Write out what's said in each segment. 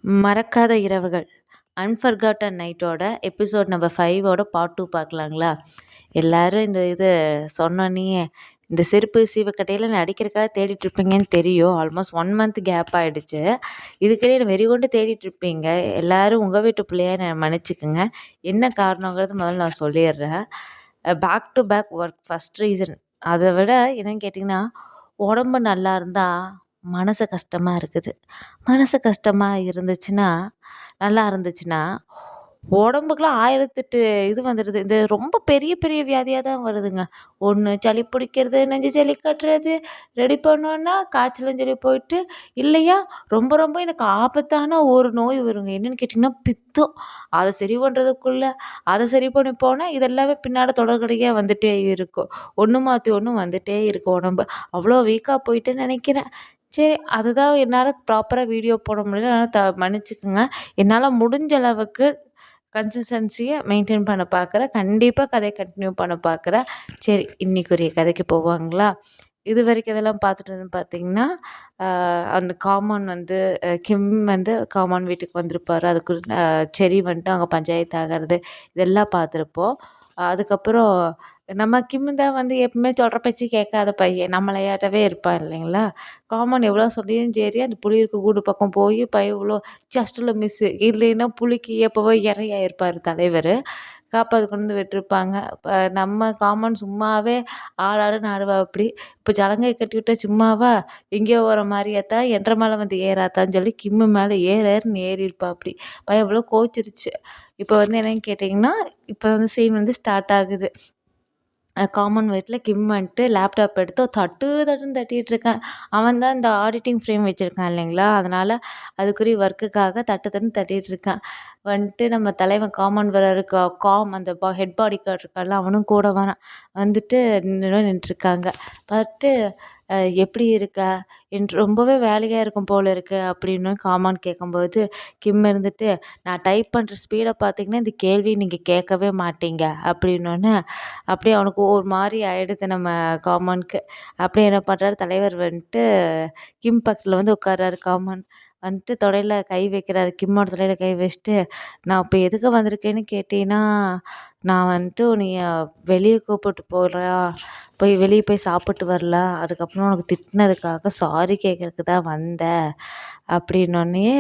மறக்காத இரவுகள் அன்ஃபர்காட்டன் நைட்டோட எபிசோட் நம்பர் 5ஓட பார்ட் 2 பார்க்கலாங்களா? எல்லாரும் இந்த இது சொன்னோன்னயே இந்த செருப்பு சீவக்கட்டையில நடிக்கிறக்காக தேடிட்டு இருப்பீங்கன்னு தெரியும். ஆல்மோஸ்ட் 1 மந்த் கேப் ஆயிடுச்சு. இதுக்கிடையே வெறிகொண்டு தேடிட்டு இருப்பீங்க. எல்லாரும் உங்கள் வீட்டு பிள்ளையா மன்னிச்சுக்குங்க. என்ன காரணங்கிறது முதல்ல நான் சொல்லிடுறேன். Back to back work first reason. அதை விட என்னன்னு கேட்டிங்கன்னா, உடம்பு நல்லா இருந்தால் மனசு கஷ்டமாக இருக்குது. மனசு கஷ்டமாக இருந்துச்சுன்னா நல்லா இருந்துச்சுன்னா உடம்புக்குலாம் 1008 இது வந்துடுது. இந்த ரொம்ப பெரிய பெரிய வியாதியாக தான் வருதுங்க. ஒன்று சளி பிடிக்கிறது, நெஞ்சு சளி கட்டுறது, ரெடி பண்ணோன்னா காய்ச்சலும் சளி போயிட்டு, இல்லையா ரொம்ப ரொம்ப எனக்கு ஆபத்தான ஒரு நோய் வருங்க. என்னென்னு கேட்டிங்கன்னா பித்தம். அதை சரி பண்ணுறதுக்குள்ள அதை சரி பண்ணி போனால் இதெல்லாமே பின்னாடி தொடர்கதையாக வந்துட்டே இருக்கும். ஒன்று மாற்றி ஒன்று வந்துட்டே இருக்கும் உடம்பு. அவ்வளோ வீக்காக போயிட்டுன்னு நினைக்கிறேன். சரி, அதுதான் என்னால் ப்ராப்பராக வீடியோ போட முடியல. அதனால் மன்னிச்சுக்கோங்க. என்னால் முடிஞ்ச அளவுக்கு கன்சிஸ்டன்சியை மெயின்டைன் பண்ண பார்க்குறேன். கண்டிப்பாக கதையை கன்டினியூ பண்ண பார்க்குறேன். சரி, இன்னைக்குரிய கதைக்கு போவாங்களா? இது வரைக்கும் இதெல்லாம் பார்த்துட்டு பார்த்தீங்கன்னா, அந்த காமான் வந்து கிம் வந்து காமான் வீட்டுக்கு வந்திருப்பாரு. அதுக்கு செரி வந்துட்டு அங்கே பஞ்சாயத்து ஆகிறது இதெல்லாம் பார்த்துருப்போம். அதுக்கப்புறம் நம்ம கிம் தான் வந்து எப்பவுமே சொல்கிற பேச்சு கேட்காத பையன். நம்மளையாட்டவே இருப்பான் இல்லைங்களா? காமன் எவ்வளோ சொல்லியும் சரி, அந்த புளியிருக்க கூடு பக்கம் போய் பையன் இவ்வளோ ஜஸ்ட்டில் மிஸ்ஸு. இல்லைன்னா புலிக்கு எப்போவோ இரையாயிருப்பார் தலைவர். காப்பாற்றி கொண்டு வந்து விட்டுருப்பாங்க. இப்போ நம்ம காமன் சும்மாவே ஆடாடுன்னு ஆடுவாப்படி. இப்போ சலங்கையை கட்டிவிட்டா சும்மாவா? எங்கேயோ வர மாதிரியாத்தான் என்ற மேலே வந்து ஏறாத்தான்னு சொல்லி கிம்மு மேலே ஏறுன்னு ஏறியிருப்பாப்படி. பையன் இவ்வளோ கோச்சிருச்சு. இப்போ வந்து என்னன்னு கேட்டிங்கன்னா, இப்போ வந்து சீன் வந்து ஸ்டார்ட் ஆகுது. காமன்வெல்த்தில் கிம் வந்துட்டு லேப்டாப் எடுத்து தட்டு தட்டுன்னு தட்டிகிட்டு இருக்கான். அவன் தான் இந்த ஆடிட்டிங் ஃப்ரேம் வச்சுருக்கான் இல்லைங்களா? அதனால் அதுக்குரிய ஒர்க்குக்காக தட்டு தட்டுன்னு தட்டிகிட்டு இருக்கான். வந்துட்டு நம்ம தலைவன் காமன் வராரு. அந்த ஹெட் பாடி கார்டு இருக்கான்ல, அவனும் கூட வரான். வந்துட்டு நின்றுருக்காங்க. பார்த்துட்டு எப்படி இருக்க? என்று ரொம்பவே வேலையாக இருக்கும் போல இருக்கு அப்படின்னு காமான் கேட்கும்போது, கிம் இருந்துட்டு நான் டைப் பண்ணுற ஸ்பீடை பார்த்தீங்கன்னா இந்த கேள்வி நீங்கள் கேட்கவே மாட்டீங்க அப்படின்னோடனே அப்படியே அவனுக்கு ஒரு மாதிரி ஆயிடுது நம்ம காமானுக்கு. அப்படியே என்ன பண்ணுறாரு தலைவர் வந்துட்டு கிம் பக்கத்தில் வந்து உட்கார்றாரு. காமான் வந்துட்டு தொடையில் கை வைக்கிறாரு. கிம்மோட தொடையில் கை வச்சுட்டு, நான் இப்போ எதுக்கு வந்திருக்கேன்னு கேட்டீங்கன்னா, நான் வந்துட்டு உன்னைய வெளியே கூப்பிட்டு போகிறேன், போய் வெளியே போய் சாப்பிட்டு வரலாம், அதுக்கப்புறம் உனக்கு திட்டினதுக்காக சாரி கேட்குறதுக்கு தான் வந்தேன் அப்படின்னோடனேயே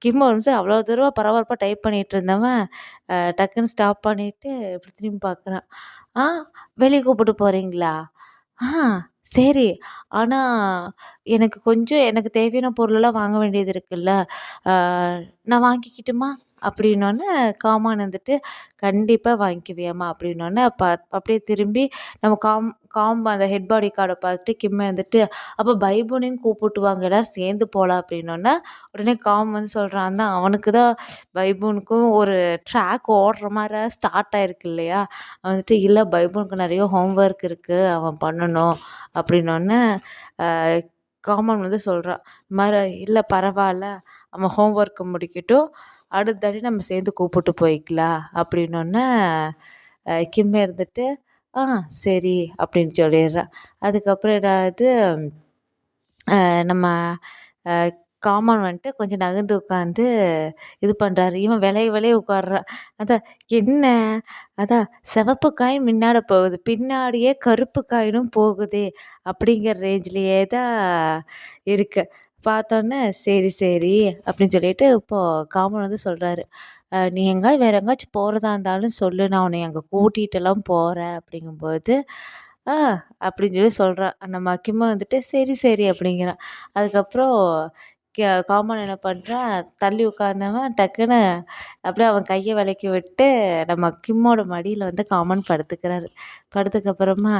கிம் ஒரு நிமிஷம் அவ்வளோ தூரம் பரபரப்பாக டைப் பண்ணிகிட்டு இருந்தவன் டக்குன்னு ஸ்டாப் பண்ணிவிட்டு இப்படி திரும்பி பார்க்குறான். ஆ, வெளியே கூப்பிட்டு போகிறீங்களா? ஆ, சரி. ஆனா, எனக்கு தேவையான பொருளெல்லாம் வாங்க வேண்டியது இருக்குல்ல. ஆ, நான் வாங்கிக்கட்டுமா? அப்படின்னோன்னே காமான் வந்துட்டு, "கண்டிப்பா வாங்கிக்குவியாம்மா?" அப்படின்னோன்னே, அப்படியே திரும்பி நம்ம அந்த ஹெட் பாடி கார்டை பார்த்துட்டு கிம் வந்துட்டு, "அப்போ பைபுனையும் கூப்பிட்டு வாங்க, எல்லாரும் சேர்ந்து போகலாம்." அப்படின்னோன்னே, உடனே வந்து சொல்கிறான் தான் அவனுக்கு தான் பைபூனுக்கும் ஒரு ட்ராக் ஓடுற மாரி ஸ்டார்ட் ஆயிருக்கு இல்லையா? வந்துட்டு, "இல்ல பைபூனுக்கு நிறைய ஹோம் ஒர்க் இருக்குது, அவன் பண்ணணும்." அப்படின்னோன்னே காமன் வந்து சொல்கிறான், "இது மாதிரி இல்லை பரவாயில்ல, அவன் ஹோம் ஒர்க்கை முடிக்கட்டும், அடுத்த தாட்டி நம்ம சேர்ந்து கூப்பிட்டு போய்க்கலாம்." அப்படின்னோன்னே கிம் இருந்துட்டு, "ஆ, சரி." அப்படின்னு சொல்லிடுறான். அதுக்கப்புறம் என்னாது, நம்ம காமன் வந்துட்டு கொஞ்சம் நகர்ந்து உட்காந்து இது பண்ணுறாரு. இவன் விளைய உட்கார்றான். அதான் என்ன, அதான் சிவப்பு காயின் முன்னாடி போகுது, பின்னாடியே கருப்பு காயினும் போகுதே அப்படிங்கிற ரேஞ்சிலேயே தான் இருக்கு. பார்த்தோன்னே சரி சரி அப்படின்னு சொல்லிட்டு இப்போது காமன் வந்து சொல்கிறாரு, நீ வேறு எங்கேயாச்சும் போகிறதா இருந்தாலும் சொல்லு, நான் உன்னை அங்கே கூட்டிகிட்டெல்லாம் போகிறேன் அப்படிங்கும்போது, ஆ அப்படின்னு சொல்லி சொல்கிறான். நம்ம கிம்ம வந்துட்டு சரி சரி அப்படிங்கிறான். அதுக்கப்புறம் காமன் என்ன பண்ணுறான், தள்ளி உட்கார்ந்தவன் டக்குன்னு அப்படியே அவன் கையை விலக்கி விட்டு நம்ம கிம்மோட மடியில் வந்து காமன் படுத்துக்கிறாரு. படுத்ததுக்கப்புறமா,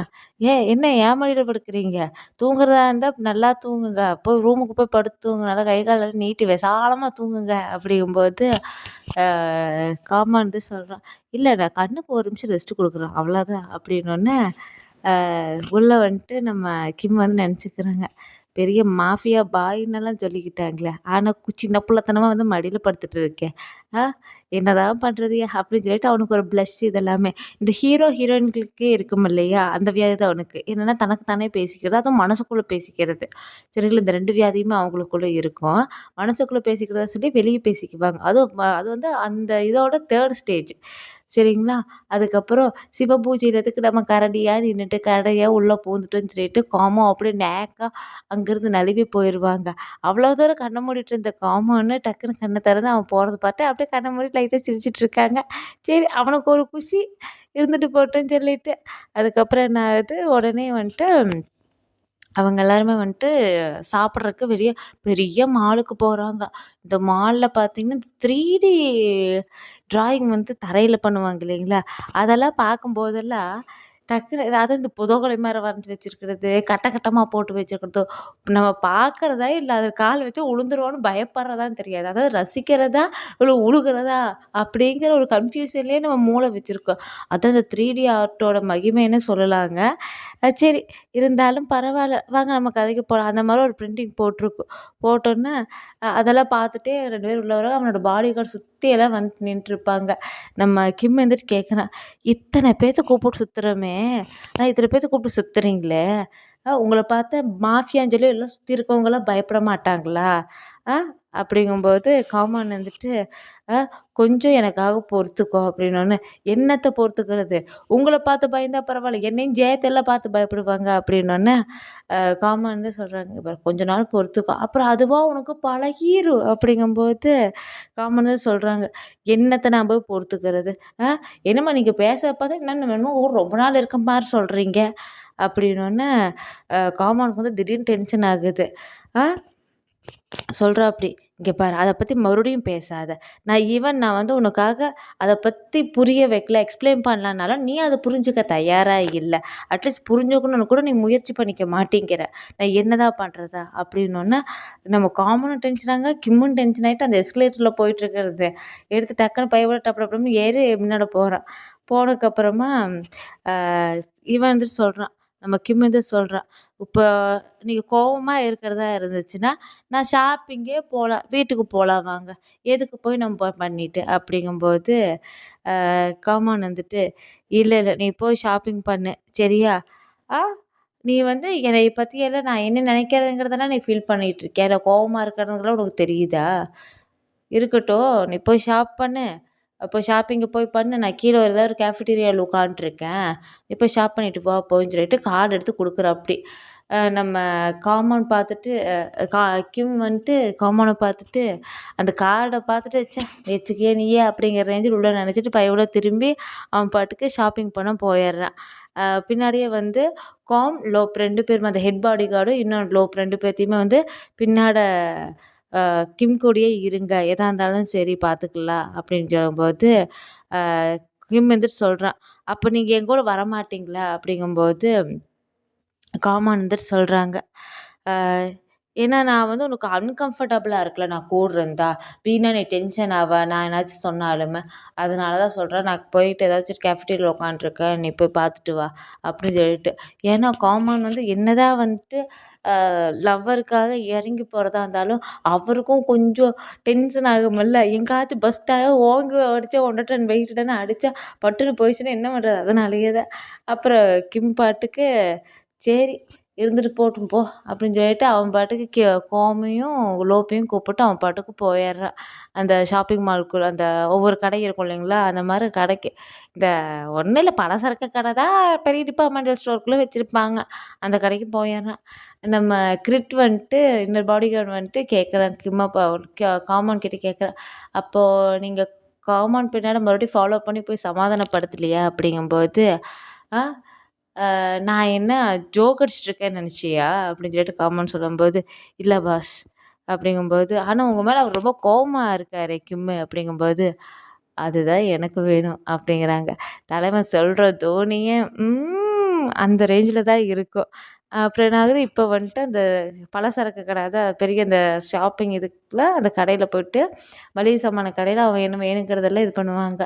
என்ன என் மடியில் படுக்கிறீங்க? தூங்குறதா இருந்தால் நல்லா தூங்குங்க, போய் ரூமுக்கு போய் படுத்து தூங்குங்க, நல்லா கை காலெல்லாம் நீட்டி விசாலமாக தூங்குங்க." அப்படிங்கும்போது காமன் வந்து சொல்கிறான், "இல்லை நான் கண்ணுக்கு ஒரு நிமிஷம் ரெஸ்ட் கொடுக்குறேன், அவ்வளோதான்." அப்படின்னோடனே உள்ளே வந்துட்டு நம்ம கிம் வந்து நினச்சிக்கிறாங்க, பெரிய மாஃபியா பாய்ன்னெல்லாம் சொல்லிக்கிட்டாங்களே. ஆனா சின்ன புள்ளத்தனமா வந்து மடியில படுத்துட்டு இருக்கேன். ஆ என்னதான் பண்றதுயா? அப்படின்னு சொல்லிட்டு அவனுக்கு ஒரு ப்ளஷ் இதெல்லாமே. இந்த ஹீரோயின்களுக்கே இருக்கும் இல்லையா? அந்த வியாதி தான் அவனுக்கு. என்னன்னா தனக்கு தானே பேசிக்கிறது. அதுவும் மனசுக்குள்ள பேசிக்கிறது. சரிங்களா? இந்த 2 வியாதியுமே அவங்களுக்குள்ள இருக்கும். மனசுக்குள்ள பேசிக்கிறத சொல்லி வெளிய பேசிக்குவாங்க. அதுவும் அது வந்து அந்த இதோட 3 ஸ்டேஜ். சரிங்களா? அதுக்கப்புறம் சிவபூஜையில எதுக்கு நம்ம கரடியா நின்னுட்டு, கரடியா உள்ள பூந்துட்டோன்னு சொல்லிட்டு, காமம் அப்படியே நேக்கா அங்கருந்து நழுவி போயிருவாங்க. அவ்வளோ தூரம் கண்ண மூடிட்டு இருந்த காமோன்னு டக்குனு கண்ண திறந்து அவன் போறத பார்த்து, அப்படியே கண்ண மூடிட்டு லைட்டா சிரிச்சுட்டு இருக்காங்க. சரி அவனுக்கு ஒரு குஷி, இருந்துட்டு போட்டுன்னு சொல்லிட்டு. அதுக்கப்புறம் என்ன ஆகுது, உடனே வந்துட்டு அவங்க எல்லாருமே வந்துட்டு சாப்பிட்றதுக்கு வெளிய பெரிய மாலுக்கு போறாங்க. இந்த மால்ல பார்த்தீங்கன்னா, 3D டிராயிங் வந்து தரையில பண்ணுவாங்க இல்லைங்களா? அதெல்லாம் பார்க்கும்போதெல்லாம் டக்குனு அதாவது இந்த புதகுலை மாரி வரைஞ்சு வச்சிருக்கிறது, கட்ட கட்டமா போட்டு வச்சிருக்கிறது, நம்ம பார்க்கிறதா இல்ல அது கால் வச்சா உழுந்துருவோம்னு பயப்படுறதான்னு தெரியாது. அதாவது ரசிக்கிறதா, இல்ல உழுகுறதா அப்படிங்கிற ஒரு கன்ஃப்யூஷன்லயே நம்ம மூளை வச்சிருக்கோம். அதான் இந்த 3D ஆர்ட்டோட மகிமைன்னு சொல்லலாங்க. சரி இருந்தாலும் பரவால்ல. வாங்க நம்ம கதைக்கு போலாம். அந்த மாரி ஒரு பிரிண்டிங் போட்டிருக்கும். போட்டோன்னே அதெல்லாம் பார்த்துட்டே 2 பேரும் உள்ள வராங்க. அவனோட பாடி கார்ட் சுத்தி எல்லாம் வந்து நின்னுட்டுருப்பாங்க. நம்ம கிம் வந்துட்டு கேட்குறான், "இத்தன பேத்த கூப்பிட்டு சுத்துறோமே, இத்தன பேத்த கூப்பிட்டு சுத்துறீங்களே, உங்கள பார்த்தா மாஃபியான்னு சொல்லி எல்லாம் சுத்தி இருக்கவங்கலாம் பயப்பட மாட்டாங்களா?" ஆ அப்படிங்கும்போது காமான் வந்துட்டு, "அ கொஞ்சம் எனக்காக பொறுத்துக்கோ" அப்படின்னோன்னே, "என்னத்த பொறுத்துக்கிறது? உங்கள பார்த்து பயந்தா பரவாயில்ல. என்னையும் ஜெயத்தெல்லாம் பார்த்து பயப்படுவாங்க" அப்படின்னோன்னே, காமன் வந்து சொல்றாங்க, "இங்க பாரு கொஞ்ச நாள் பொறுத்துக்கோ. அப்புறம் அதுவா உனக்கு பழகிரும்." அப்படிங்கும்போது காமன் தான் சொல்றாங்க, "என்னத்த நான் போய் பொறுத்துக்கிறது? அ என்னம்மா நீங்க பேசறத பார்த்தா என்னமோ ரொம்ப நாள் இருக்க மாரி சொல்றீங்க." அப்படின்னோன்னே, காமானுக்கு வந்து திடீர்னு டென்ஷன் ஆகுது. ஆ சொல்றாப்படி, "இங்க பாரு அத பத்தி மறுபடியும் பேசாத. நான் வந்து உனக்காக அத பத்தி புரிய வைக்கல, எக்ஸ்ப்ளைன் பண்ணலனாலும், நீ அத புரிஞ்சுக்க தயாரா இல்ல. அட்லீஸ்ட் புரிஞ்சுக்கணும்னு கூட நீ முயற்சி பண்ணிக்க மாட்டேங்கிற. நான் என்னதான் பண்றது?" அப்படின்னோன்னே, நம்ம காமனும் டென்ஷன் ஆங்க, கிம்மும் டென்ஷன் ஆயிட்டு அந்த எஸ்கலேட்டர்ல போயிட்டுருக்கிறத எடுத்து டக்குனு பையோட டப்பு டப்புன்னு ஏறி முன்னாடி போறான். போனதுக்கப்புறமா, அ இவன் வந்துட்டு சொல்றான். நம்ம கிம் வந்து சொல்றான், "இப்போ நீங்க கோவமா இருக்கிறதா இருந்துச்சுன்னா, நான் ஷாப்பிங்கே போலாம். வீட்டுக்கு போலாம் வாங்க. எதுக்கு போய் நம்ம பண்ணிட்டு?" அப்படிங்கும்போது, காமான் வந்துட்டு, "இல்ல, இல்ல. நீ போய் ஷாப்பிங் பண்ணு. சரியா? ஆ நீ வந்து என்னைய பத்தியெல்லாம் நான் என்ன நினைக்கிறேங்கிறதெல்லாம் நீ ஃபீல் பண்ணிட்டு இருக்கியா? நான் கோவமா இருக்கிறதுங்கலாம் உனக்கு தெரியுதா? இருக்கட்டும். நீ போய் ஷாப் பண்ணு. அப்போ ஷாப்பிங்க போய் பண்ணு. நான் கீழ ஏதாவது ஒரு கேஃபிட்டீரியால உட்காந்துட்டுருக்கேன். நீ போய் ஷாப் பண்ணிட்டு வா போன்னு சொல்லிட்டு கார்ட் எடுத்து குடுக்குறாப்படி. நம்ம காமௌண்ட் பார்த்துட்டு கா கிம் வந்துட்டு காமௌண்ட பார்த்துட்டு, அந்த கார்ட பார்த்துட்டு, "ச்சே! வச்சுக்கியே நீயே" அப்படிங்கிற ரேஞ்சில உள்ள நெனச்சுட்டு பையோட திரும்பி அவன் பாட்டுக்கு ஷாப்பிங் பண்ண போயிர்றான். பின்னாடியே வந்து லோப் 2 பேருமே அந்த ஹெட் பாடி கார்டும், இன்னும் லோப் 2 பேத்தையுமே வந்து பின்னாட கிம் கூடயே இருங்க. எதா இருந்தாலும் சரி பார்த்துக்கலாம் அப்படின்னு சொல்லும்போது, அ கிம் வந்துட்டு சொல்றான். "அப்ப நீங்க என் கூட வரமாட்டீங்களா?" அப்படிங்கும்போது காமான் வந்துட்டு சொல்றாங்க. அ ஏன்னா நான் வந்து உனக்கு அன்கம்ஃபர்டபுளா இருக்குல்ல நான் கூட இருந்தா. வீணா நீ டென்ஷன் ஆவ. நான் என்னாச்சும் சொன்னாலுமே. அதனால தான் சொல்றேன். நான் போயிட்டு ஏதாச்சும் கேஃபிட்டீரியால உட்காந்துருக்கேன். நீ போய் பார்த்துட்டு வா. அப்படின்னு சொல்லிட்டு. ஏன்னா காமான் வந்து என்னதான் வந்துட்டு லவ்வருக்காக இறங்கி போறதா இருந்தாலும், அவருக்கும் கொஞ்சம் டென்ஷன் ஆகும்ல. எங்கேயாச்சும் பஸ்ட்டாக ஓங்கி அடிச்சா 1 டன் வெயிட் தானே அடிச்சா பட்டுன்னு போயிடுச்சுன்னா என்ன பண்றது? அதனாலேயே தான். அப்புறம் கிம் பாட்டுக்கு சரி இருந்துட்டு போட்டும் போ அப்படின்னு சொல்லிட்டு அவன் பாட்டுக்கு கோமையும், லோப்பையும் கூப்பிட்டு அவன் பாட்டுக்கு போயிடுறான். அந்த ஷாப்பிங் மால்க்குள்ள அந்த ஒவ்வொரு கடை இருக்கும் இல்லைங்களா? அந்த மாரி கடைக்கு இந்த ஒண்ணும் இல்ல பலசரக்கு கடை தான் பெரிய டிபார்ட்மெண்டல் ஸ்டோருக்குள்ள வச்சிருப்பாங்க. அந்த கடைக்கு போயிடுறான். நம்ம கிரிட் வந்துட்டு இன்னொரு பாடிகார்ட் வந்துட்டு கேட்குறான் கிம்ம காமௌண்ட் கிட்ட கேட்குறான். "அப்போ நீங்க காமௌண்ட் பின்னாடி மறுபடியும் ஃபாலோ பண்ணி போய் சமாதானப்படுத்தலையா?" அப்படிங்கும்போது, "ஆ நான் என்ன ஜோக் அடிச்சுட்டு இருக்கேன்னு நெனச்சியா?" அப்படின்னு சொல்லிட்டு காமன் சொல்லும்போது, "இல்ல பாஸ்" அப்படிங்கும்போது, "ஆனா உங்க மேல அவர் ரொம்ப கோவமா இருக்காரே கிம்மு" அப்படிங்கும்போது, "அதுதான் எனக்கு வேணும்" அப்படிங்கிறாங்க. தலைவன் சொல்ற தோணியே, அந்த ரேஞ்சில தான் இருக்கும். அப்புறம் என்ன ஆகுது, இப்ப வந்துட்டு அந்த பலசரக்கு கடை அதான் பெரிய அந்த ஷாப்பிங் இதுக்குள்ள அந்த கடையில போயிட்டு, மளிகை சாமான கடையில அவன் என்ன வேணுங்கிறதெல்லாம் இது பண்ணுவாங்க.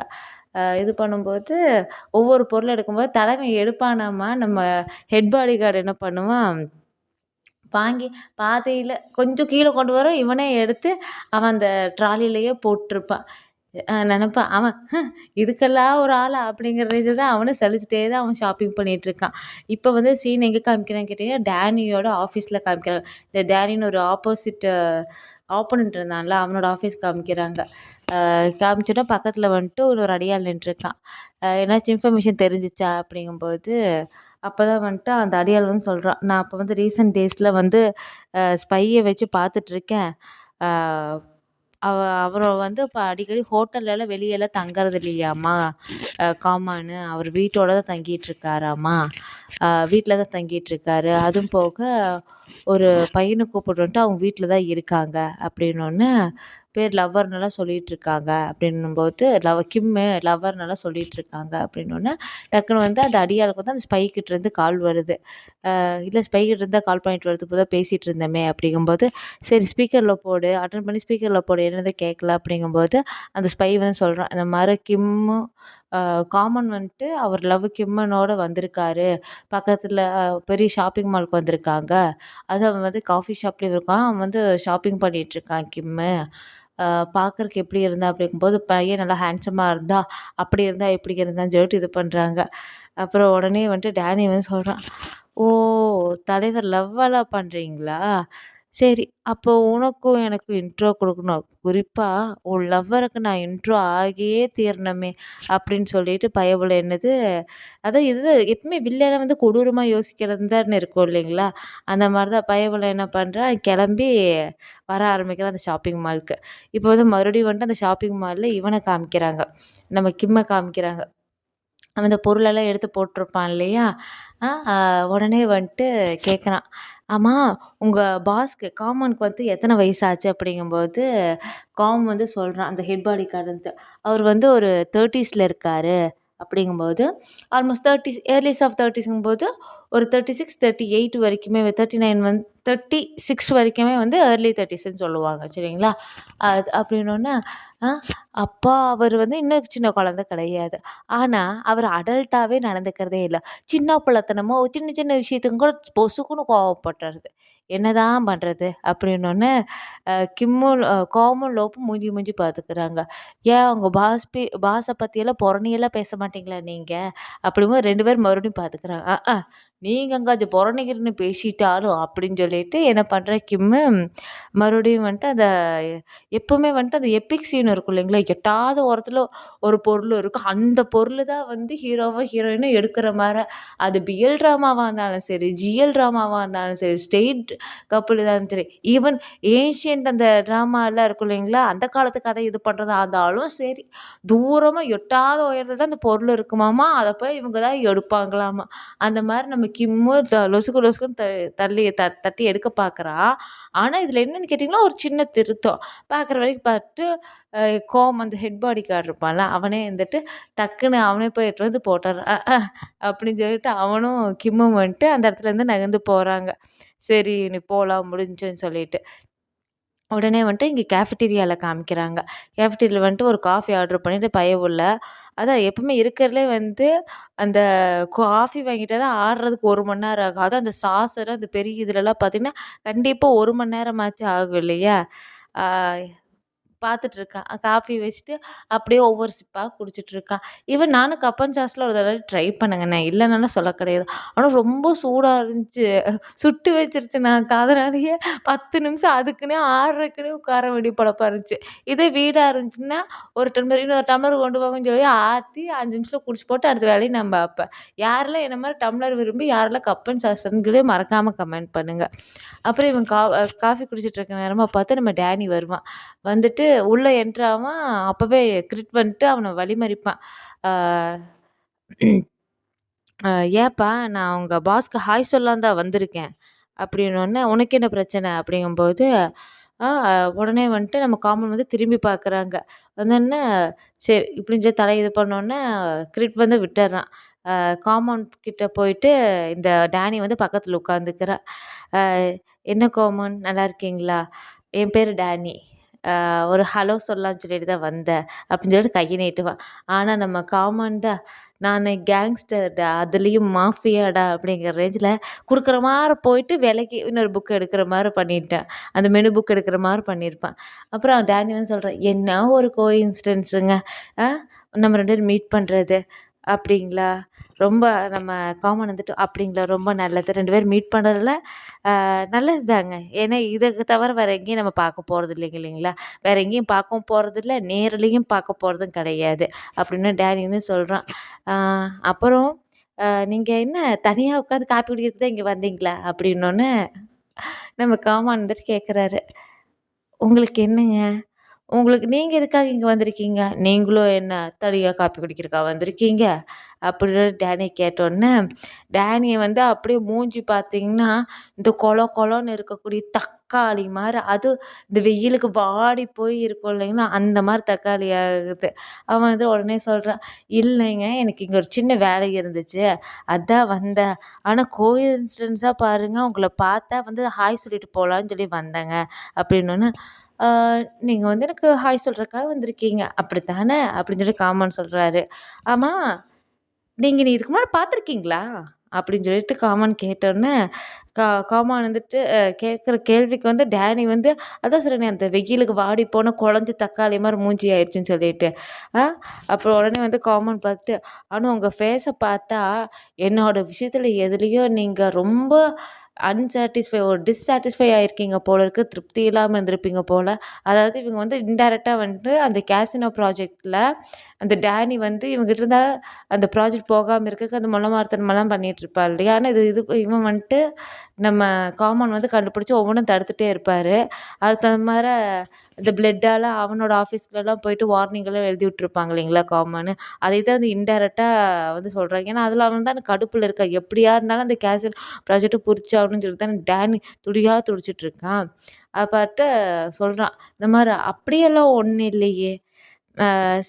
இது பண்ணும்போது ஒவ்வொரு பொருள் எடுக்கும்போது தலைவன் எடுப்பானாமா, நம்ம ஹெட் பாடி கார்டு என்ன பண்ணுவான், வாங்கி பாதையில கொஞ்சம் கீழ கொண்டு வர இவனே எடுத்து அவன் அந்த ட்ராலிலேயே போட்டிருப்பான். நெனப்பான் அவன் இதுக்கெல்லாம் ஒரு ஆளா? அப்படிங்கிற ரேஞ்சில தான் அவனும் சலிச்சுட்டே தான் அவன் ஷாப்பிங் பண்ணிட்டுருக்கான். இப்போ வந்து சீன் எங்க காமிக்கிறான்னு கேட்டீங்கன்னா, டேனியோட ஆஃபீஸ்ல காமிக்கிறாங்க. இந்த டேனின்னு ஒரு ஆப்போனன்ட் இருந்தான்ல, அவனோட ஆஃபீஸ் காமிக்கிறாங்க. காமிச்சோனே பக்கத்துல வந்துட்டு ஒரு அடியாள் நின்றுருக்கான். "எதனாச்சும் இன்ஃபர்மேஷன் தெரிஞ்சுச்சா?" அப்படிங்கும்போது, அப்பதான் வந்துட்டு அந்த அடியாள் வந்து சொல்றான். "நான் அப்போ வந்து ரீசென்ட் டேஸ்ல வந்து ஸ்பைய வச்சு பார்த்துட்ருக்கேன். அ அவ அவரு வந்து இப்ப அடிக்கடி ஹோட்டல்லலாம் வெளியலாம் தங்கறது இல்லையாம்மா. காமான்னு. அவர் வீட்டோட தான் தங்கிட்டுருக்காராம்மா. வீட்ல தான் தங்கிட்டுருக்காரு. அதுவும் போக ஒரு பையன கூப்பிட்டு வந்துட்டு அவங்க வீட்ல தான் இருக்காங்க." அப்படின்னோன்னே, பேர் லவ்வர்னுலாம் சொல்லிட்டுருக்காங்க அப்படின்னும்போது, கிம்மு லவ்வர்னுலாம் சொல்லிட்டுருக்காங்க அப்படின்னோன்னே, டக்குனு வந்து அந்த அடியாளுக்கு வந்து அந்த ஸ்பை கிட்டேருந்து கால் வருது. இல்ல ஸ்பை கிட்டேருந்து தான் கால் பண்ணிட்டு வருது. இப்ப தான் பேசிட்டு இருந்தோமே அப்படிங்கும்போது, சரி ஸ்பீக்கர்ல போடு, அட்டெண்ட் பண்ணி ஸ்பீக்கர்ல போடு என்னது கேட்கல அப்படிங்கும்போது, அந்த ஸ்பை வந்து சொல்றான். இந்த மாரி கிம்மு காமன் வந்துட்டு அவர் கிம்மனோட வந்திருக்காரு. பக்கத்துல பெரிய ஷாப்பிங் மாலுக்கு வந்திருக்காங்க. அதுவும் அவன் வந்து காஃபி ஷாப்லயும் இருக்கான். அவன் வந்து ஷாப்பிங் பண்ணிட்டுருக்கான் கிம்மு. அ பார்க்கறக்கு எப்படி இருந்தான் அப்படிங்கும்போது, பையன் நல்லா ஹேண்ட்ஸமா இருந்தா, அப்படி இருந்தா இப்படி இருந்தான்னு சொல்லிட்டு இது பண்றாங்க. அப்புறம் உடனே வந்துட்டு டேனி வந்து சொல்றான். "ஓ! தலைவர் லவ்வெல்லாம் பண்றீங்களா? சரி, அப்போ உனக்கும் எனக்கும் இன்ட்ரோ குடுக்கணும். குறிப்பா உன் லவ்வருக்கு நான் இன்ட்ரோ ஆகியே தீரணுமே!" அப்படின்னு சொல்லிட்டு பயபுல என்னது அதான் இது எப்பவுமே வில்லன வந்து கொடூரமா யோசிக்கிறது தானே இருக்கும் இல்லைங்களா? அந்த மாரி தான் பயபுல என்ன பண்றான், கெளம்பி வர ஆரம்பிக்கிறான் அந்த ஷாப்பிங் மால்க்கு. இப்போ வந்து மறுபடியும் வந்துட்டு அந்த ஷாப்பிங் மால்ல இவன காமிக்கிறாங்க. நம்ம கிம்ம காமிக்கிறாங்க. அவன் இந்த பொருளெல்லாம் எடுத்து போட்டிருப்பான் இல்லையா? உடனே வந்துட்டு கேட்குறான். "ஆமா, உங்க பாஸ்க்கு காமனுக்கு வந்து எத்தன வயசாச்சு?" அப்படிங்கும்போது, வந்து சொல்றான். அந்த ஹெட் பாடி கார்டுன்ட்டு. அவர் வந்து ஒரு 30ஸ்ல இருக்காரு. அப்படிங்கும்போது, ஆல்மோஸ்ட் 30 ஏர்லீஸ் ஆஃப் 30ஸ்ங்கும்போது, ஒரு 36, 38 வரைக்குமே 39 வந்து 36 வரைக்குமே வந்து ஏர்லி 30ஸ்ன்னு சொல்லுவாங்க. சரிங்களா? அது அப்படின்னோன்னே, "ஆ அப்பா அவரு வந்து இன்னும் சின்ன குழந்தை கிடையாது." ஆனா, அவரு அடல்ட்டாவே நடந்துக்கிறதே இல்ல. சின்ன பிள்ளைத்தனமா சின்ன சின்ன விஷயத்துக்கு கூட பொசுக்குன்னு கோவப்படுறது. என்னதான் பண்றது? அப்படின்னோனே, கிம்மும் காமும் லோப்பும் மூஞ்சி மூஞ்சி பார்த்துக்கிறாங்க. "ஏன் உங்க பாஸ பத்தியெல்லாம் புறணியெல்லாம் பேச மாட்டீங்களா நீங்க?" அப்படிங்கும்போது 2 பேரும் மறுபடியும் பார்த்துக்கிறாங்க. நீங்க அங்க புறணி கிரணி பேசிட்டாலும் அப்படின்னு சொல்லிட்டு என்ன பண்ற கிம்மு, மறுபடியும் வந்துட்டு அந்த எப்பவுமே வந்துட்டு அந்த எபிக் சீன் இருக்கும் இல்லைங்களா? எட்டாத ஓரத்துல ஒரு பொருள் இருக்கும். அந்த பொருளு தான் வந்து ஹீரோவோ, ஹீரோயினோ எடுக்கிற மார. அது பிஎல் ட்ராமாவா இருந்தாலும் சரி, ஜிஎல் ட்ராமாவா இருந்தாலும் சரி, ஸ்ட்ரெயிட் கப்புள் இருந்தாலும் சரி, ஈவன் ஏன்ஷியன்ட் அந்த ட்ராமாலாம் இருக்கும் இல்லைங்களா? அந்த காலத்து கதை இது பண்றதா இருந்தாலும் சரி, தூரமா எட்டாத உயரத்துல தான் அந்த பொருள் இருக்குமாமா. அத போய் இவங்க தான் எடுப்பாங்களாமா. அந்த மாரி நம்ம கிம்மு லொசுக்கு லொசுக்குன்னு தள்ளி தட்டி எடுக்க பார்க்குறான். ஆனா, இதுல என்னன்னு கேட்டீங்கன்னா, ஒரு சின்ன திருத்தம். பார்க்குற வரைக்கும் பார்த்துட்டு அந்த ஹெட் பாடி கார்ட் இருப்பான்ல, அவனே வந்துட்டு டக்குன்னு அவனே போய் எட்டு வந்து போட்டுறான். அப்படின்னு சொல்லிட்டு அவனும் கிம்மும் வந்துட்டு அந்த இடத்துலேருந்து நகர்ந்து போறாங்க. சரி நீ போலாம் முடிஞ்சுன்னு சொல்லிட்டு. உடனே வந்துட்டு இங்க கேஃபிட்டீரியால காமிக்கிறாங்க. கேஃபிட்டீரியால வந்துட்டு ஒரு காஃபி ஆர்டர் பண்ணிட்டு பயவுள்ள அதான் எப்பவுமே இருக்கிறதுலே வந்து அந்த காஃபி வாங்கிட்டா தான் ஆடுறதுக்கு 1 மணி நேரம் ஆகும். அதுவும் அந்த சாஸர் அந்த பெரிய இதுலலாம் பார்த்தீங்கன்னா, கண்டிப்பா 1 மணி நேரமாச்சும் ஆகும் இல்லையா? ஆ பார்த்துட்டு இருக்கான். காஃபி வச்சுட்டு அப்படியே ஒவ்வொரு சிப்பா குடிச்சிட்டு இருக்கான். ஈவன் நானும் கப்பன் சாஸ்ல ஒரு தடவ ட்ரை பண்ணேங்க. நான் இல்லன்னலாம் சொல்ல கிடையாது. ஆனா ரொம்ப சூடா இருந்துச்சு. சுட்டு வச்சுருச்சு நாக்கு. அதனாலேயே 10 நிமிஷம் அதுக்குன்னே ஆறுறதுக்குன்னே உட்கார வேண்டிய பொழப்பா இருந்துச்சு. இதே வீடா இருந்துச்சுன்னா, ஒரு டம்ளர் இன்னொரு டம்ளர் கொண்டு வாங்கன்னு சொல்லி ஆத்தி 5 நிமிஷத்துல குடிச்சு போட்டு அடுத்த வேலைய நான் பார்ப்பேன். யாரெல்லாம் என்ன மாரி டம்ளர் விரும்பி யாரெல்லாம் கப்பன் சாஸ்ன்னு மறக்காம கமெண்ட் பண்ணுங்க. அப்புறம் இவன் காஃபி குடிச்சிட்டு இருக்க நேரமா பார்த்து நம்ம டேனி வருவான். வந்துட்டு உள்ள என்டர் ஆவான். அப்பவே கிரிட் பண்ணிட்டு அவன வழிமறிப்பான். ஆ "ஏன்பா நான் உங்க பாஸ்க்கு ஹாய் சொல்லலான்னு தான் வந்திருக்கேன்." அப்படின்னோனே, "உனக்கு என்ன பிரச்சனை?" அப்படிங்கும்போது, ஆ உடனே வந்துட்டு நம்ம காமன் வந்து திரும்பி பார்க்குறாங்க. வந்தோன்னே, சரி இப்படின்னு சொல்லி தலைய இது பண்ணோன்னே, கிரிட் வந்து விட்டுர்றான். காமன் கிட்ட போயிட்டு இந்த டேனி வந்து பக்கத்துல உட்காந்துக்கிறா. "என்ன காமன் நல்லா இருக்கீங்களா? என் பேரு டேனி." ஒரு ஹலோ சொல்லலாம்னு சொல்லிட்டு தான் வந்தேன் அப்படின்னு சொல்லிட்டு கையை நீட்டுவான். ஆனால் நம்ம காமான் தான் நான் கேங்ஸ்டர்டா அதுலேயும் மாஃபியாடா அப்படிங்கிற ரேஞ்சில் கொடுக்குற மாதிரி போயிட்டு விலைக்கு இன்னொரு புக் எடுக்கிற மாதிரி பண்ணிட்டேன். அந்த மெனு புக் எடுக்கிற மாதிரி பண்ணியிருப்பான். அப்புறம் டேனி வந்து சொல்கிறேன், என்ன ஒரு கோஇன்சிடென்ஸுங்க நம்ம 2 பேரும் மீட் பண்ணுறது அப்படிங்களா, ரொம்ப நம்ம காமன் வந்துட்டு அப்படிங்களா, ரொம்ப நல்லது. 2 பேரும் மீட் பண்ணுறதுல நல்லது தாங்க. ஏன்னா இதுக்கு தவிர வேறு எங்கேயும் நம்ம பார்க்க போகிறது இல்லைங்க இல்லைங்களா, வேறு எங்கேயும் பார்க்கவும் போகிறதில்ல, நேர்லேயும் பார்க்க போகிறதும் கிடையாது அப்படின்னு டேனி வந்து சொல்கிறான். அப்புறம் நீங்கள் என்ன தனியாக உட்காந்து காப்பி குடிக்கிறதுக்கு தான் இங்கே வந்தீங்களா அப்படின்னோடனே நம்ம காமான் வந்துட்டு கேட்குறாரு, உங்களுக்கு என்னங்க, உங்களுக்கு நீங்கள் எதுக்காக இங்கே வந்திருக்கீங்க, நீங்களும் என்ன தனியாக காப்பி குடிக்கிறக்கா வந்திருக்கீங்க அப்படின்னு டேனி கேட்டோன்னே, டேனியை வந்து அப்படியே மூஞ்சி பார்த்தீங்கன்னா இந்த கொலன்னு இருக்கக்கூடிய தக்காளி மாதிரி, அது இந்த வெயிலுக்கு வாடி போய் இருக்கும் இல்லைங்களா, அந்த மாதிரி தக்காளி ஆகுது. அவன் வந்து உடனே சொல்கிறான், இல்லைங்க எனக்கு இங்கே ஒரு சின்ன வேலை இருந்துச்சு அதான் வந்தேன், ஆனால் கோஇன்சிடென்ஸாக பாருங்கள் உங்களை பார்த்தா வந்து ஹாய் சொல்லிட்டு போகலான்னு சொல்லி வந்தேங்க அப்படின்னோன்னே, நீங்கள் வந்து எனக்கு ஹாய் சொல்கிறதுக்காக வந்திருக்கீங்க அப்படித்தானே அப்படின்னு சொல்லி காமான் சொல்கிறாரு. ஆமாம், நீ இதுக்கு முன்னாடி பார்த்துருக்கீங்களா அப்படின்னு சொல்லிட்டு காமான் கேட்டோன்னே, காமான் வந்துட்டு கேட்குற கேள்விக்கு வந்து டேனி வந்து அதான் சொல்கிறேனே அந்த வெயிலுக்கு வாடி போன குழஞ்சி தக்காளி மாதிரி மூஞ்சி ஆயிடுச்சுன்னு சொல்லிட்டு அப்புறம் உடனே வந்து காமான் பார்த்துட்டு, ஆனால் உங்கள் ஃபேஸை பார்த்தா என்னோட விஷயத்தில் எதுலேயோ நீங்கள் ரொம்ப ஒரு டிஸ்சாட்டிஸ்ஃபை ஆயிருக்கீங்க போல இருக்கு, திருப்தி இல்லாமல் இருந்திருப்பீங்க போல். அதாவது இவங்க வந்து இன்டைரக்டாக வந்துட்டு அந்த கேசினோ ப்ராஜெக்டில் அந்த டேனி வந்து இவங்ககிட்ட இருந்தா அந்த ப்ராஜெக்ட் போகாமல் இருக்கிறதுக்கு அந்த மொளமார்த்தனமெல்லாம் பண்ணிகிட்டு இருப்பாள் இல்லையா. ஆனால் இவன் வந்துட்டு நம்ம காமன் வந்து கண்டுபிடிச்சி ஒவ்வொன்றும் தடுத்துட்டே இருப்பார். அதுக்கு தகுந்த மாதிரி இந்த பிளட்டால் அவனோட ஆஃபீஸ்லலாம் போயிட்டு வார்னிங்கெல்லாம் எழுதி விட்டுருப்பாங்க இல்லைங்களா காமனு. அதை தான் வந்து இன்டைரக்டாக வந்து சொல்கிறாங்க. ஏன்னா அதில் அவன் தான் கடுப்பில் இருக்கா, எப்படியா இருந்தாலும் அந்த கேசினோ ப்ராஜெக்ட்டை புரிச்சாகணும்னு சொல்லிட்டு தான் டேனி துடிச்சிட்ருக்கான். பார்த்து சொல்கிறான், இந்த மாதிரி அப்படியெல்லாம் ஒன்றும் இல்லையே,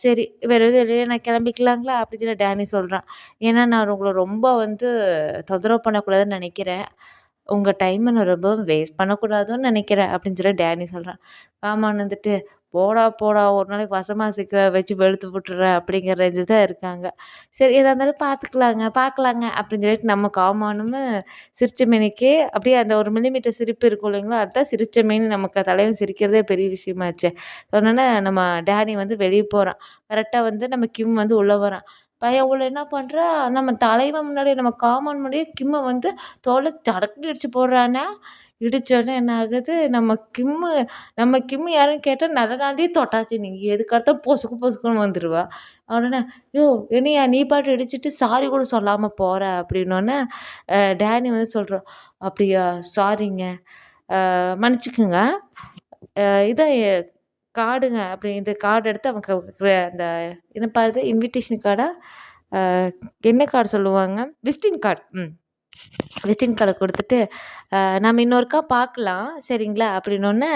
சரி வேறு எதுவும் இல்லையா, நான் கிளம்பிக்கலாங்களா அப்படின்னு சொல்லி டேனி சொல்கிறான். ஏன்னா நான் உங்களை ரொம்ப வந்து தொந்தரவு பண்ணக்கூடாதுன்னு நினைக்கிறேன், உங்கள் டைமை நான் ரொம்பவும் வேஸ்ட் பண்ணக்கூடாதுன்னு நினைக்கிறேன் அப்படின்னு சொல்லி டேனி சொல்கிறான். காமான் வந்துட்டு, போடா ஒரு நாளைக்கு வசமாக சிக்க வச்சு வெளுத்து விட்டுறேன் அப்படிங்கிற ரேஞ்சில் தான் இருக்காங்க. சரி எதாக இருந்தாலும் பார்க்கலாங்க அப்படின்னு சொல்லிட்டு நம்ம காமானும் சிரிச்ச மேனிக்கே அப்படியே அந்த ஒரு மில்லிமீட்டர் சிரிப்பு இருக்கும் இல்லைங்களா, அதுதான் சிரிச்ச மேனி, நமக்கு தலைவன் சிரிக்கிறதே பெரிய விஷயமாச்சே. சொன்னோன்னே நம்ம டேனி வந்து வெளியே போகிறான். கரெக்டாக வந்து நம்ம கிம் வந்து உள்ளே வரான். பையன் உள்ள என்ன பண்ணுறா, நம்ம தலைவன் முன்னாடி நம்ம காமான் முன்னாடியே கிம்மை வந்து தோலை சடக்குன்னு இடிச்சு போடுறானே. இடித்தோடனே என்ன ஆகுது, நம்ம கிம்மு யாருன்னு கேட்டால் நல்ல நாள்லேயே தொட்டாச்சு, நீங்கள் எதுக்கடுத்தாலும் பொசுக்குன்னு வந்துடுவா. உடனே யோ என்னையா நீ பாட்டு இடிச்சிட்டு சாரி கூட சொல்லாமல் போகிற அப்படின்னோடனே டேனி வந்து சொல்கிறோம், அப்படியா சாரிங்க, மன்னிச்சுக்குங்க, இதான் கார்டுங்க அப்படி இந்த கார்டு எடுத்து அவங்க அந்த என்னப்பா இது இன்விடேஷன் கார்டா, என்ன கார்டு சொல்லுவாங்க, விசிட்டிங் கார்டு. விசிட்டிங் கார்டை கொடுத்துட்டு, நம்ம இன்னொருக்கா பார்க்கலாம் சரிங்களா அப்படின்னோடனே,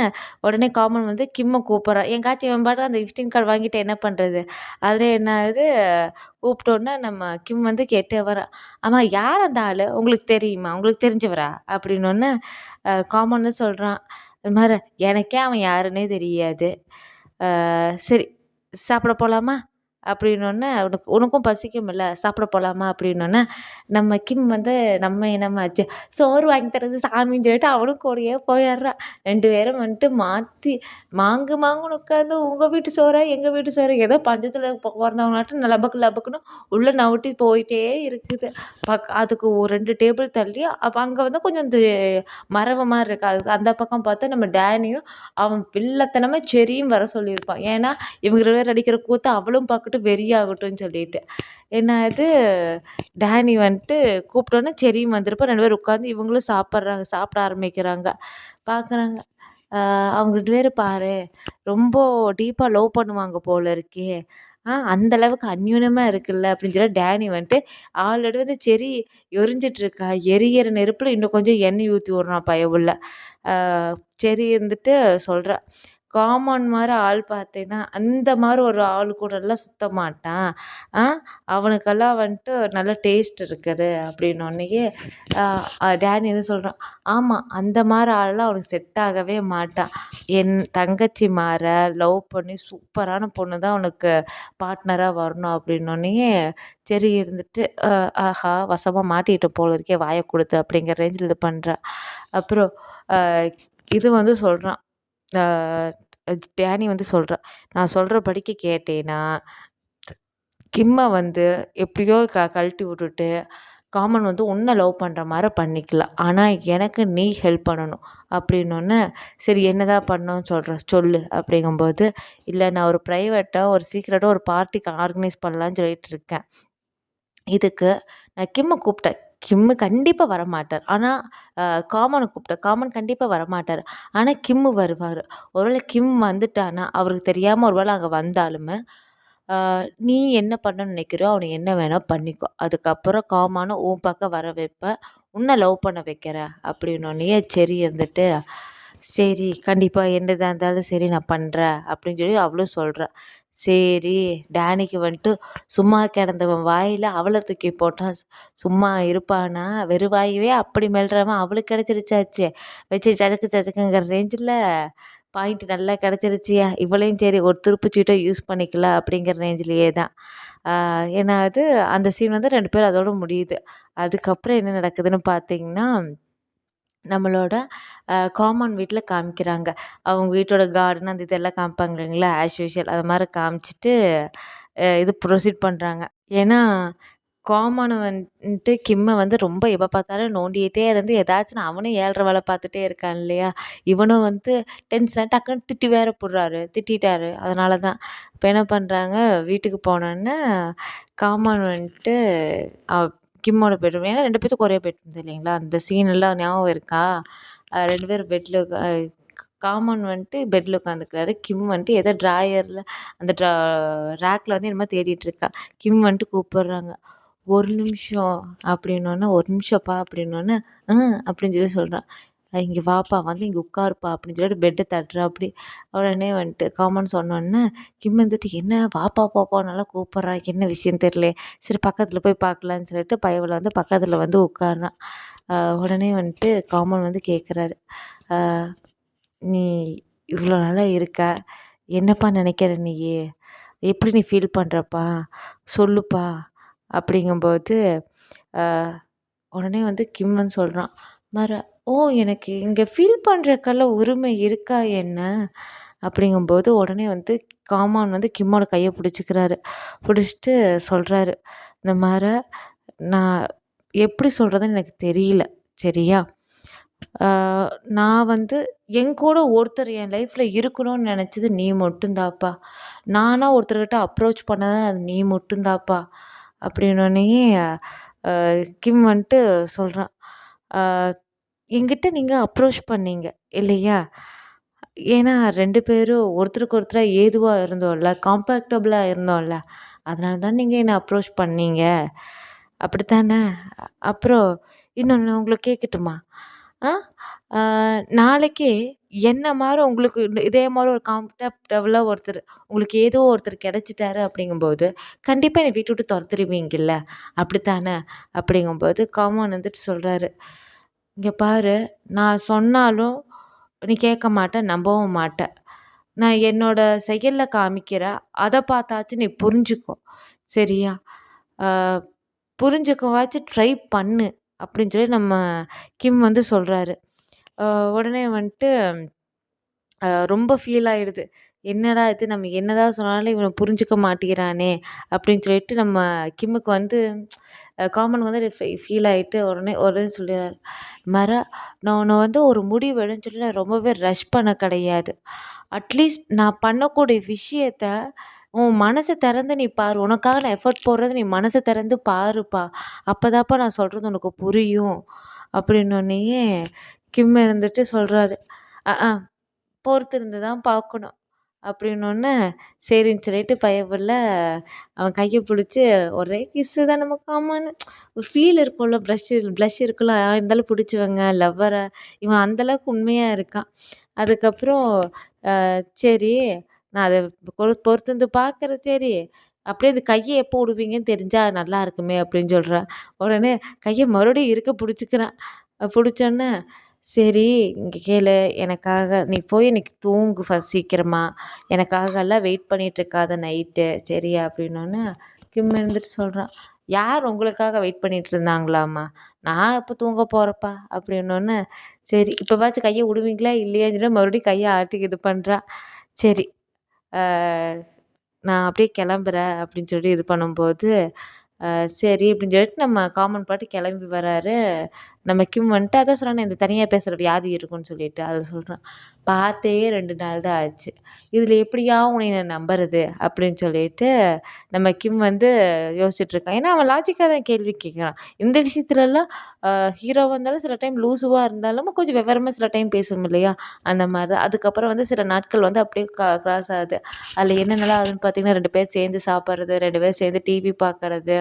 உடனே காமன் வந்து கிம்மை கூப்பிட்றான். எங்காச்சும் இவன் பாட்டு அந்த விசிட்டிங் கார்டு வாங்கிட்டு என்ன பண்ணுறது, அதில் என்ன ஆகுது, கூப்பிட்டோன்னே நம்ம கிம் வந்து கேட்டே வரான், ஆமாம் யார் அந்த ஆள், உங்களுக்கு தெரியுமா, உங்களுக்கு தெரிஞ்சவரா அப்படின்னோடனே காமன் வந்து சொல்கிறான், இது மாதிரி எனக்கே அவன் யாருன்னே தெரியாது, சரி சாப்பிட போகலாமா அப்படின்னோடனே, உனக்கும் பசிக்கும்ல சாப்பிட போகலாமா அப்படின்னோடனே, நம்ம கிம் வந்து நம்ம என்னம்மாச்சு சோறு வாங்கி தரது சாமின்னு சொல்லிட்டு அவனும் கூடயே போயிடுறான். 2 பேரும் வந்துட்டு மாற்றி மாங்குன்னு உட்காந்து உங்கள் வீட்டு சோறா எங்கள் வீட்டு சோறு ஏதோ பஞ்சத்தில் பிறந்தவங்களாட்டும் லபக்குன்னு உள்ளே நவுட்டி போயிட்டே இருக்குது. அதுக்கு ஒரு 2 டேபிள் தள்ளி அப்போ அங்கே வந்து கொஞ்சம் இந்த மரவு மாதிரி இருக்குது, அதுக்கு அந்த பக்கம் பார்த்தா நம்ம டேனியும் அவன் வில்லத்தனமாக செரியும் வர சொல்லியிருப்பான். ஏன்னா இவங்க 2 பேர் அடிக்கிற கூத்து அவளும் பார்க்கட்டும் வெறியாகட்டும்னு சொல்லிட்டு என்ன ஆகுது, டேனி வந்துட்டு கூப்பிட்டோன்னே செரியும் வந்திருப்பா. 2 பேரும் உட்காந்து இவங்களும் சாப்பிட ஆரம்பிக்கிறாங்க. பார்க்குறாங்க, அவங்க 2 பேரும் பாரு ரொம்ப டீப்பாக லவ் பண்ணுவாங்க போல இருக்கே, அந்த அளவுக்கு அந்யூனமாக இருக்குல்ல அப்படின்னு சொல்லி டேனி வந்துட்டு ஆல்ரெடி வந்து செரி எரிஞ்சிட்ருக்கா, எரியிற நெருப்பில் இன்னும் கொஞ்சம் எண்ணெய் ஊற்றி விட்றான் பயவுள்ள. செரி இருந்துட்டு சொல்கிறா, காமன் மாரி ஆள் பார்த்தேன்னா, அந்த மாரி ஒரு ஆள் கூடலாம் சுத்த மாட்டான். ஆ அவனுக்கெல்லாம் வந்துட்டு நல்ல டேஸ்ட் இருக்குது அப்படின்னோன்னயே, அ டேனி வந்து சொல்றான், "ஆமா, அந்த மாரி ஆள்லாம் அவனுக்கு செட் ஆகவே மாட்டான். என் தங்கச்சி மார லவ் பண்ணி சூப்பரான பொண்ணு தான் அவனுக்கு பார்ட்னரா வரணும்." அப்படின்னோன்னயே, சரி இருந்துட்டு, ஆஹா! வசமா மாட்டிக்கிட்டோம் போல இருக்கே வாய குடுத்து அப்படிங்கிற ரேஞ்சில இது பண்றா. அப்புறம் அ இது வந்து சொல்றான். ஆ டேனி வந்து சொல்றான், "நான் சொல்றபடிக்கு கேட்டேன்னா, கிம்ம வந்து எப்படியோ கழட்டி விட்டுட்டு, காமன் வந்து உன்ன லவ் பண்ற மாரி பண்ணிக்கலாம். ஆனா எனக்கு நீ ஹெல்ப் பண்ணணும்." அப்படின்னோன்னே, "சரி என்னதான் பண்ணணும்னு சொல்லு." அப்படிங்கும்போது, "இல்ல நான் ஒரு பிரைவேட்டா ஒரு சீக்ரெட்டா ஒரு பார்ட்டிக்கு ஆர்கனைஸ் பண்ணலான்னு சொல்லிட்டு இருக்கேன். இதுக்கு நான் கிம்ம கூப்பிட்டேன். கிம்மு கண்டிப்பா வரமாட்டார். ஆனா காமன கூப்பிட்டேன். காமன் கண்டிப்பா வரமாட்டாரு. ஆனா கிம்மு வருவாரு. ஒருவேள கிம் வந்துட்டான்னா, அவருக்கு தெரியாம ஒரு வேள அங்க வந்தாலுமே, ஆ நீ என்ன பண்ணணும்னு நினைக்கிறியோ, அவன என்ன வேணா பண்ணிக்கோ. அதுக்கப்புறம் காமான உன் பக்கம் வர வைப்பேன். உன்ன லவ் பண்ண வைக்கிறேன்." அப்படின்னோனயே சரி இருந்துட்டு, "சரி கண்டிப்பா என்னதா இருந்தாலும் சரி நான் பண்றேன்." அப்படின்னு சொல்லி அவளும் சொல்றா. சரி, டேனிக்கு வந்துட்டு சும்மா கிடந்தவன் வாயில அவள தூக்கி போட்டா சும்மா இருப்பானா? வெறும் வாயவே அப்படி மெல்றவன் அவளுக்கு கிடைச்சிருச்சாச்சே! வச்சு சதக்கு சதக்குங்கிற ரேஞ்சில பாயிண்ட் நல்லா கிடைச்சிருச்சுயா! இவளையும் சரி ஒரு துருப்புச்சீட்ட யூஸ் பண்ணிக்கலாம் அப்படிங்கிற ரேஞ்சிலேயே தான். ஆ ஏன்னா அந்த சீன் வந்து 2 பேரும் அதோட முடியுது. அதுக்கப்புறம் என்ன நடக்குதுன்னு பார்த்தீங்கன்னா, நம்மளோட காம்பவுண்ட் வீட்ல காமிக்கிறாங்க. அவங்க வீட்டோட கார்டன் அந்த இதெல்லாம் காமிப்பாங்க இல்லைங்களா? ஆஸ் யூசுவல் அது மாரி காமிச்சுட்டு, இது ப்ரொசீட் பண்றாங்க. ஏன்னா, காமன வந்துட்டு கிம்ம வந்து ரொம்ப எப்ப பார்த்தாலும் நோண்டிட்டே இருந்து ஏதாச்சும் அவனும் ஏழ்ற வேல பார்த்துட்டே இருக்கான் இல்லையா? இவனும் வந்து டென்ஷனா டக்குன்னு திட்டி வேற புடுறாரு. திட்டிட்டாரு. அதனால தான். இப்ப என்ன பண்றாங்க, வீட்டுக்கு போனோனே காமான் வந்துட்டு அ கிம்மோட பெட்ரூம் ஏன்னா 2 பேத்துக்கும் ஒரே பெட் இருந்தது இல்லைங்களா? அந்த சீன் எல்லாம் ஞாபகம் இருக்கா? 2 பேரும் பெட்ல காமன் வந்துட்டு பெட்ல உட்காந்துருக்காரு. கிம் வந்துட்டு ஏதோ ட்ராயர்ல அந்த ரேக்ல வந்து என்னமோ தேடிட்டு இருக்கா. கிம் வந்துட்டு கூப்பிடுறாங்க. "ஒரு நிமிஷம்" அப்படின்னோனே, "ஒரு நிமிஷம்ப்பா" அப்படின்னோனே, அப்படின்னு சொல்லி சொல்றான். "இங்க வாப்பா, வந்து இங்க உட்காருப்பா" அப்படின்னு சொல்லிட்டு பெட்ட தட்டுறாப்படி. உடனே வந்துட்டு காமன்னு சொன்னோனே, கிம் வந்துட்டு, "என்ன வாப்பா, போப்பான்னெல்லாம் கூப்பிடுறா, என்ன விஷயம் தெரியலையே. சரி பக்கத்துல போய் பார்க்கலான்னு" சொல்லிட்டு பயவுல வந்து பக்கத்துல வந்து உட்கார்றான். அ உடனே வந்துட்டு காமன் வந்து கேட்குறாரு, "அ நீ இவ்வளோ நாளா இருக்க. என்னப்பா நினைக்கிற நீயி? எப்படி நீ ஃபீல் பண்றப்பா? சொல்லுப்பா." அப்படிங்கும்போது, அ உடனே வந்து கிம் வந்து சொல்றான், "ஓ! எனக்கு இங்க ஃபீல் பண்றதுக்கெல்லாம் உரிமை இருக்கா என்ன?" அப்படிங்கும்போது உடனே வந்து காமான் வந்து கிம்மோட கைய பிடிச்சுக்கிறாரு. பிடிச்சுட்டு சொல்றாரு, "இந்த மார நான் எப்படி சொல்றதுன்னு எனக்கு தெரியல. சரியா? ஆ நான் வந்து என்கூட ஒருத்தர் என் லைஃப்ல இருக்கணும்னு நெனச்சது நீ மட்டும் தான்ப்பா. நானா ஒருத்தர்கிட்ட அப்ரோச் பண்ணது அது நீ மட்டும் தான்ப்பா." அப்படின்னோனயே கிம் வந்துட்டு சொல்றான், "ஆ என்கிட்ட நீங்க அப்ரோச் பண்ணீங்க இல்லையா? ஏன்னா 2 பேரும் ஒருத்தருக்கு ஒருத்தரா ஏதுவா இருந்தோம்ல, காம்பேக்டபிளா இருந்தோம்ல. அதனால தான் நீங்க என்ன அப்ரோச் பண்ணீங்க. அப்படித்தானே? அப்புறம் இன்னொன்னு உங்கள கேட்கட்டுமா? ஆ ஆ நாளைக்கே என்ன மாரி உங்களுக்கு இதே மாரி ஒரு காம்பேக்டபிளா ஒருத்தர் உங்களுக்கு ஏதோ ஒருத்தர் கிடைச்சிட்டாரு அப்படிங்கும்போது, கண்டிப்பா என்ன வீட்ட விட்டு தொரத்திருவீங்கல்ல, அப்படித்தானே?" அப்படிங்கும்போது காமன் வந்துட்டு சொல்றாரு, "இங்க பாரு, நான் சொன்னாலும் நீ கேட்க மாட்ட, நம்பவும் மாட்ட. நான் என்னோட செயல்ல காமிக்கிறேன். அத பார்த்தாச்சும் நீ புரிஞ்சுக்கோ. சரியா? ஆ புரிஞ்சுக்கவாச்சும் ட்ரை பண்ணு." அப்படின்னு சொல்லி நம்ம கிம் வந்து சொல்றாரு. அ உடனே வந்துட்டு ரொம்ப ஃபீல் ஆயிடுது. என்னடா இது நம்ம என்னதான் சொன்னாலும் இவன புரிஞ்சுக்க மாட்டேங்கிறானே! அப்படின்னு சொல்லிட்டு நம்ம கிம்முக்கு வந்து காமன் வந்து ஃபீல் ஆயிட்டு உடனே சொல்லிறாரு. நான் உன்ன வந்து ஒரு முடிவு எடுன்னு சொல்லி நான் ரொம்பவே ரஷ் பண்ண கிடையாது. அட்லீஸ்ட் நான் பண்ணக்கூடிய விஷயத்த உன் மனச திறந்து நீ பாரு. உனக்காக நான் எஃபோர்ட் போடுறது நீ மனச திறந்து பாருப்பா. அப்பதான்ப்பா நான் சொல்றது உனக்கு புரியும்." அப்படின்னோனயே கிம் இருந்துட்டு சொல்றாரு. "அ, ஆ பொறுத்திருந்து தான் பார்க்கணும். அப்படின்னோடனே சரின்னு சொல்லிட்டு பயப்புள்ள அவன் கையை பிடிச்சி ஒரே கிஸ்ஸு தான் நம்ம காமன்னு ஒரு ஃபீல் இருக்கும்ல, ப்ளஷ் இருக்குல்ல, இருந்தாலும் பிடிச்சவங்க லவ்வரை இவன் அந்தளவுக்கு உண்மையாக இருக்கான். அதுக்கப்புறம் சரி நான் அதை பொறுத்து வந்து பார்க்குறேன். சரி அப்படியே இந்த கையை எப்போ விடுவீங்கன்னு தெரிஞ்சா நல்லா இருக்குமே அப்படின்னு சொல்கிறேன். உடனே கையை மறுபடியும் இருக்க பிடிச்சிக்கிறான். பிடிச்சோன்னே சரி இங்கே கேளு, எனக்காக நீ போய் இன்னைக்கு தூங்கு ஃபஸ்ட் சீக்கிரமா, எனக்காகலாம் வெயிட் பண்ணிகிட்ருக்காத நைட்டு சரியா அப்படின்னோடனே கிம் இருந்துட்டு சொல்கிறான், யார் உங்களுக்காக வெயிட் பண்ணிட்டு இருந்தாங்களாம்மா, நான் இப்போ தூங்க போகிறப்பா அப்படின்னோடனே சரி இப்போவாச்சும் கையை விடுவீங்களா இல்லையான்னு சொல்லி மறுபடியும் கையை ஆட்டி இது பண்ணுறான். சரி நான் அப்படியே கிளம்புறேன் அப்படின்னு சொல்லி இது பண்ணும்போது சரி அப்படின்னு சொல்லிட்டு நம்ம காமன் பாட்டு கிளம்பி வராரு. நம்ம கிம் வந்துட்டு அதான் சொல்கிறேன், இந்த தனியாக பேசுகிற வியாதி இருக்குன்னு சொல்லிட்டு அதை சொல்கிறான். பார்த்தே 2 நாள் தான் ஆச்சு, இதில் எப்படியா உன்னை நான் நம்புறது அப்படின்னு சொல்லிட்டு நம்ம கிம் வந்து யோசிச்சுட்டு இருக்கான். ஏன்னா அவன் லாஜிக்காக தான் கேள்வி கேட்குறான். இந்த விஷயத்துலலாம் ஹீரோவாக இருந்தாலும் சில டைம் லூசுவாக இருந்தாலும் கொஞ்சம் விவரமாக சில டைம் பேசணும் இல்லையா, அந்த மாதிரி தான். அதுக்கப்புறம் வந்து சில நாட்கள் வந்து அப்படியே கிராஸ் ஆகுது. அதில் என்னென்னலாம் ஆகுதுன்னு பார்த்தீங்கன்னா 2 பேர் சேர்ந்து சாப்பிட்றது, 2 பேர் சேர்ந்து டிவி பார்க்குறது,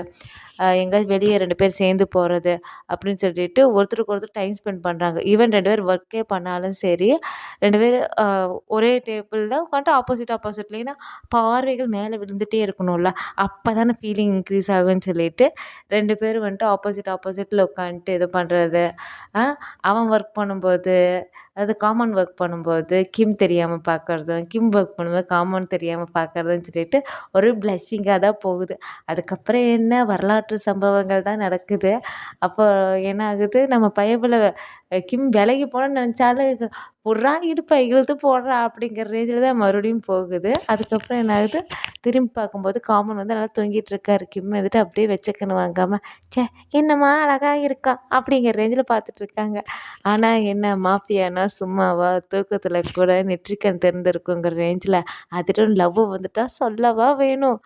எங்கேயாவது வெளியே 2 பேர் சேர்ந்து போகிறது அப்படின்னு சொல்லிட்டு ஒருத்தருக்கு ஒருத்தர் டைம் ஸ்பெண்ட் பண்ணுறாங்க. ஈவன் 2 பேர் ஒர்க்கே பண்ணாலும் சரி 2 பேர் ஒரே டேபிளில் உட்காந்துட்டு ஆப்போசிட்ல, ஏன்னா பார்வைகள் மேலே விழுந்துகிட்டே இருக்கணும்ல, அப்போ தானே ஃபீலிங் இன்க்ரீஸ் ஆகும்னு சொல்லிட்டு 2 பேரும் வந்துட்டு ஆப்போசிட்டில் உட்காந்துட்டு இது பண்ணுறது. அவன் ஒர்க் பண்ணும்போது அதாவது காமன் ஒர்க் பண்ணும்போது கிம் தெரியாமல் பார்க்குறதும், கிம் ஒர்க் பண்ணும்போது காமன் தெரியாமல் பார்க்குறதுன்னு சொல்லிட்டு ஒரு ப்ளஷிங்காக தான் போகுது. அதுக்கப்புறம் என்ன வரலாற்று சம்பவங்கள் தான் நடக்குது. அப்போ என்ன ஆகுது, நம்ம பயபுல கிம் விலகி போகணும்னு நினச்சாலும் புட்றான்னு இடுப்பை இழுத்து போடுறா அப்படிங்கிற ரேஞ்சில் தான் மறுபடியும் போகுது. அதுக்கப்புறம் என்ன ஆகுது, திரும்பி பார்க்கும்போது காமன் வந்து நல்லா தூங்கிட்டு இருக்காரு. கிம் வந்துட்டு அப்படியே வச்சக்கன்னு வாங்காமல் ச்சே என்னம்மா அழகாக இருக்கா அப்படிங்கிற ரேஞ்சில் பார்த்துட்டு இருக்காங்க. ஆனால் என்ன மாஃபியானா சும்மாவா, தூக்கத்தில் கூட நெற்றிக்கண் திறந்திருக்குங்கிற ரேஞ்சில் அதிலும் லவ் வந்துட்டா சொல்லவா வேணும்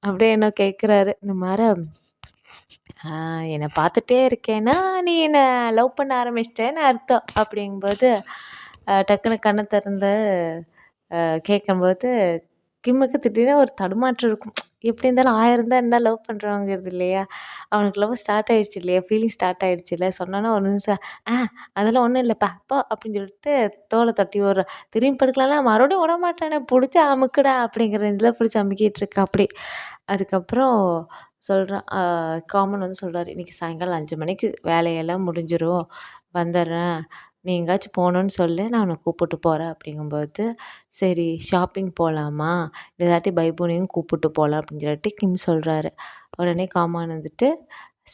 அப்படியே என்ன கேட்குறாரு. இந்த மாதிரி என்னை பார்த்துட்டே இருக்கேன்னா நீ என்னை லவ் பண்ண ஆரம்பிச்சிட்டேன்னு அர்த்தம் அப்படிங்கும்போது டக்குன்னு கண்ணை திறந்து கேட்கும்போது கிம்முக்கு திடீர்னு ஒரு தடுமாற்றம் இருக்கும். எப்படி இருந்தாலும் 1000 தான் இருந்தால் லவ் பண்ணுறவங்கிறது இல்லையா, அவனுக்கு லவ் ஸ்டார்ட் ஆகிடுச்சு இல்லையா, ஃபீலிங் ஸ்டார்ட் ஆகிடுச்சு இல்லை, சொன்னோன்னா ஒரு நிமிஷம் அதெல்லாம் ஒன்றும் இல்லைப்பா அப்போ அப்படின்னு சொல்லிட்டு தோலை தட்டி விட்றான். திரும்பி படுக்கலாம்னா மறுபடியும் விட மாட்டானே, பிடிச்சி அமுக்குடா அப்படிங்கிற இதில் பிடிச்சி அமுக்கிட்டு இருக்கா அப்படி. அதுக்கப்புறம் சொல்கிறான், காமன் வந்து சொல்கிறாரு, இன்றைக்கி சாயங்காலம் 5 மணிக்கு வேலையெல்லாம் முடிஞ்சிடும், வந்துடுறேன், நீ எங்கேயாச்சும் போகணுன்னு சொல்லு, நான் உன்னை கூப்பிட்டு போகிறேன் அப்படிங்கும்போது சரி ஷாப்பிங் போகலாமா, இல்லாட்டி பைபூனையும் கூப்பிட்டு போகலாம் அப்படின்னு சொல்லிட்டு கிம் சொல்கிறாரு. உடனே காமான் வந்துட்டு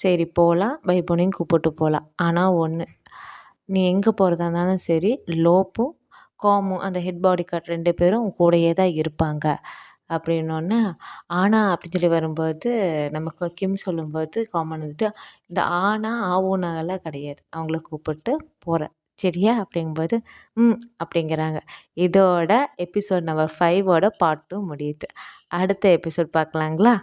சரி போகலாம், பைபூனையும் கூப்பிட்டு போகலாம், ஆனால் ஒன்று, நீ எங்கே போகிறதா இருந்தாலும் சரி லோப்பும் காமும் அந்த ஹெட் பாடி கார்ட் 2 பேரும் உன் கூடயே தான் இருப்பாங்க அப்படின்னோடனே ஆனா அப்படின்னு சொல்லி வரும்போது நமக்கு கிம் சொல்லும்போது காமன் வந்துட்டு இந்த ஆனா ஆவுனாலாம் கிடையாது, அவங்கள கூப்பிட்டு போகிறேன் சரியா அப்படிங்கும்போது அப்படிங்கிறாங்க. இதோட எபிசோட் நம்பர் 5ஓட பார்ட் 2 முடியுது. அடுத்த எபிசோட் பார்க்கலாங்களா?